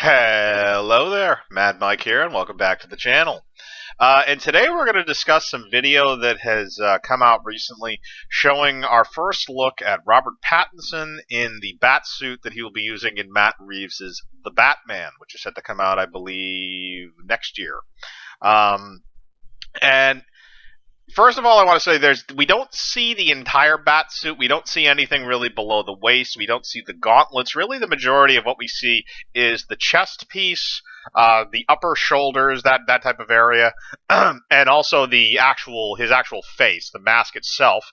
Hello there, Mad Mike here, and welcome back to the channel. And today we're going to discuss some video that has come out recently showing our first look at Robert Pattinson in the Batsuit that he will be using in Matt Reeves' The Batman, which is set to come out, I believe, next year. And First of all, I want to say we don't see the entire bat suit. We don't see anything really below the waist. We don't see the gauntlets. Really, the majority of what we see is the chest piece, the upper shoulders, that type of area, and also his actual face, the mask itself.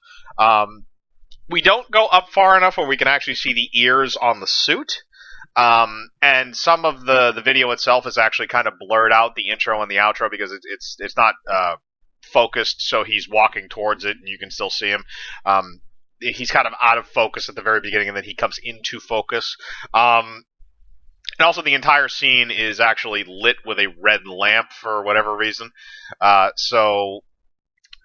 We don't go up far enough where we can actually see the ears on the suit. And some of the video itself is actually kind of blurred out, the intro and the outro, because it's not focused, so he's walking towards it and you can still see him. He's kind of out of focus at the very beginning, and then he comes into focus. And also, the entire scene is actually lit with a red lamp for whatever reason. So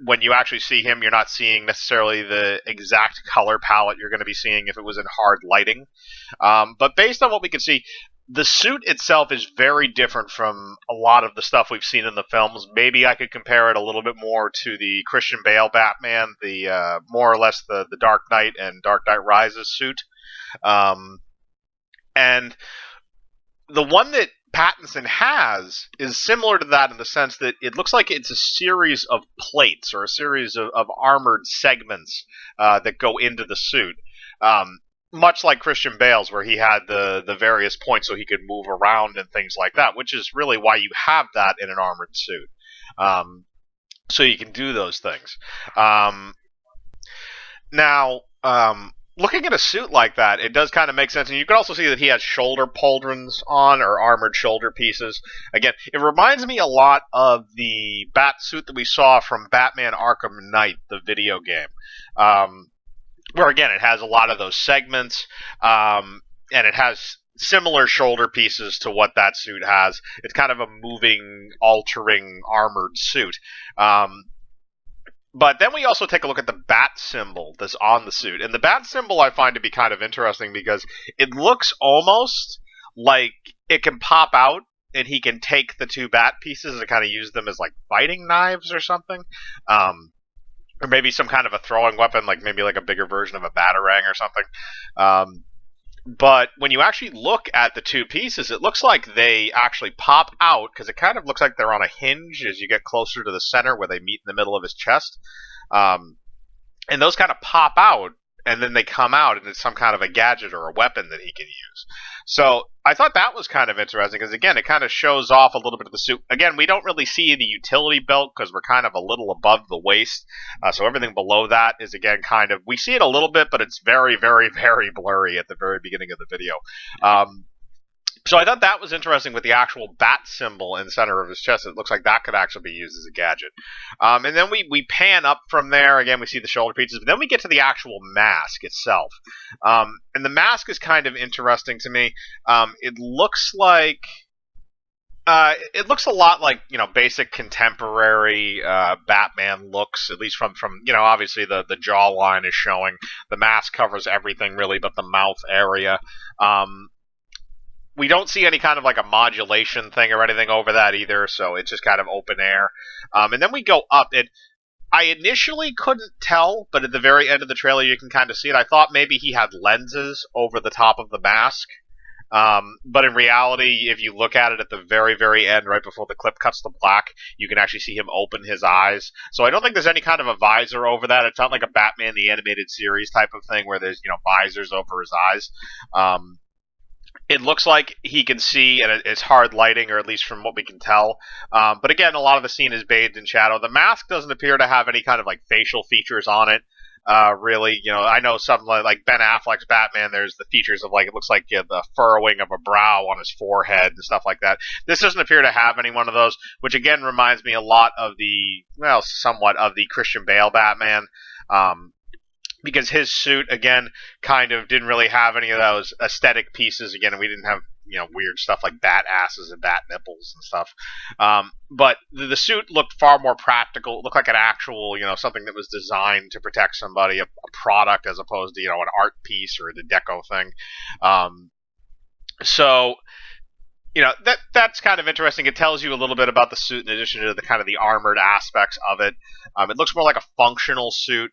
when you actually see him, you're not seeing necessarily the exact color palette you're going to be seeing if it was in hard lighting. But based on what we can see, the suit itself is very different from a lot of the stuff we've seen in the films. Maybe I could compare it a little bit more to the Christian Bale Batman, the more or less the Dark Knight and Dark Knight Rises suit. And the one that Pattinson has is similar to that in the sense that it looks like it's a series of plates or a series of armored segments that go into the suit. Much like Christian Bale's, where he had the various points so he could move around and things like that, which is really why you have that in an armored suit. So you can do those things. Now, looking at a suit like that, it does kind of make sense. And you can also see that he has shoulder pauldrons on, or armored shoulder pieces. Again, it reminds me a lot of the Batsuit that we saw from Batman Arkham Knight, the video game. Where, again, it has a lot of those segments, and it has similar shoulder pieces to what that suit has. It's kind of a moving, altering, armored suit. But then we also take a look at the bat symbol that's on the suit. And the bat symbol I find to be kind of interesting because it looks almost like it can pop out and he can take the two bat pieces and kind of use them as like fighting knives or something. Or maybe some kind of a throwing weapon, like maybe like a bigger version of a batarang or something. But when you actually look at the two pieces, it looks like they actually pop out, because it kind of looks like they're on a hinge as you get closer to the center where they meet in the middle of his chest. And those kind of pop out, and then they come out, and it's some kind of a gadget or a weapon that he can use. So I thought that was kind of interesting, because again, it kind of shows off a little bit of the suit. Again, we don't really see the utility belt, because we're kind of a little above the waist. So everything below that is, again, kind of, we see it a little bit, but it's very, very, very blurry at the very beginning of the video. So I thought that was interesting with the actual bat symbol in the center of his chest. It looks like that could actually be used as a gadget. And then we pan up from there. Again, we see the shoulder pieces. But then we get to the actual mask itself. And the mask is kind of interesting to me. It looks like... it looks a lot like, basic contemporary Batman looks, at least from obviously the jawline is showing. The mask covers everything, really, but the mouth area. We don't see any kind of like a modulation thing or anything over that either, so it's just kind of open air. And then we go up. I initially couldn't tell, but at the very end of the trailer you can kind of see it. I thought maybe he had lenses over the top of the mask. But in reality, if you look at it at the very, very end, right before the clip cuts to black, you can actually see him open his eyes. So I don't think there's any kind of a visor over that. It's not like a Batman the Animated Series type of thing where there's, visors over his eyes. It looks like he can see, and it's hard lighting, or at least from what we can tell. But again, a lot of the scene is bathed in shadow. The mask doesn't appear to have any kind of like facial features on it. Really, I know something like Ben Affleck's Batman, there's the features of like, it looks like the furrowing of a brow on his forehead and stuff like that. This doesn't appear to have any one of those, which again reminds me a lot of somewhat of the Christian Bale Batman. Because his suit, again, kind of didn't really have any of those aesthetic pieces. Again, we didn't have, weird stuff like bat asses and bat nipples and stuff. But the suit looked far more practical. It looked like an actual, something that was designed to protect somebody, a product, as opposed to, an art piece or the deco thing. So that's kind of interesting. It tells you a little bit about the suit in addition to the kind of the armored aspects of it. It looks more like a functional suit.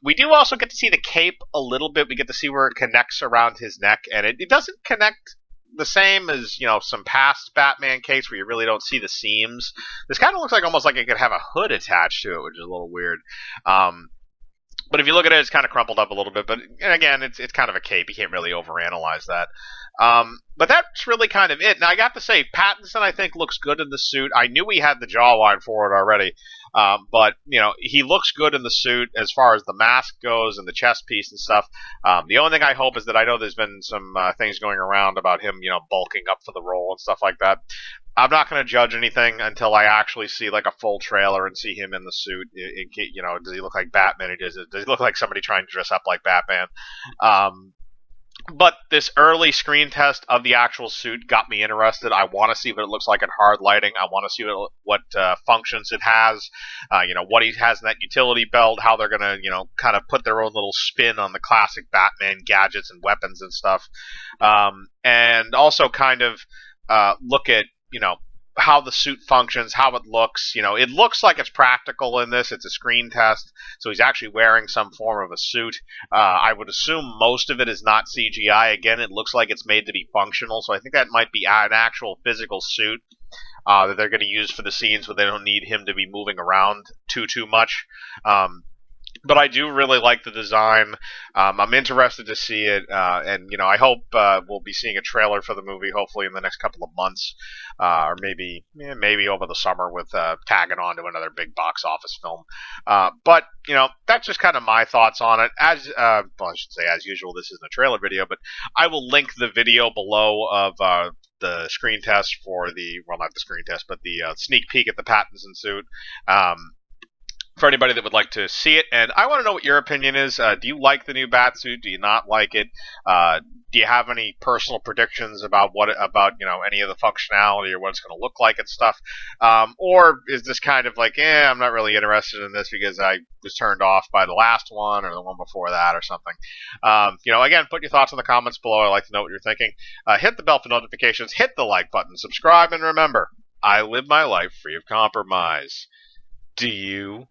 We do also get to see the cape a little bit. We get to see where it connects around his neck, and it doesn't connect the same as some past Batman capes where you really don't see the seams. This kind of looks like almost like it could have a hood attached to it, which is a little weird. But if you look at it, it's kind of crumpled up a little bit. But again, it's kind of a cape. You can't really overanalyze that. But that's really kind of it. Now I got to say, Pattinson I think looks good in the suit. I knew he had the jawline for it already, but he looks good in the suit as far as the mask goes and the chest piece and stuff. The only thing I hope is that I know there's been some things going around about him, bulking up for the role and stuff like that. I'm not going to judge anything until I actually see like a full trailer and see him in the suit. Does he look like Batman? Does he look like somebody trying to dress up like Batman? But this early screen test of the actual suit got me interested. I want to see what it looks like in hard lighting. I want to see what functions it has. What he has in that utility belt. How they're gonna, kind of put their own little spin on the classic Batman gadgets and weapons and stuff. And also kind of look at how the suit functions, how it looks. It looks like it's practical in this. It's a screen test, so he's actually wearing some form of a suit. I would assume most of it is not CGI. Again, it looks like it's made to be functional, so I think that might be an actual physical suit that they're going to use for the scenes where they don't need him to be moving around too much. But I do really like the design. I'm interested to see it, and I hope we'll be seeing a trailer for the movie hopefully in the next couple of months, or maybe over the summer with tagging on to another big box office film. But that's just kind of my thoughts on it. As I should say, as usual, this isn't a trailer video, but I will link the video below of the screen test for not the screen test, but the sneak peek at the Pattinson suit. For anybody that would like to see it. And I want to know what your opinion is. Do you like the new Batsuit? Do you not like it? Do you have any personal predictions about any of the functionality or what it's going to look like and stuff? Or is this kind of like, I'm not really interested in this because I was turned off by the last one or the one before that or something? Again, put your thoughts in the comments below. I'd like to know what you're thinking. Hit the bell for notifications, hit the like button, subscribe, and remember, I live my life free of compromise. Do you?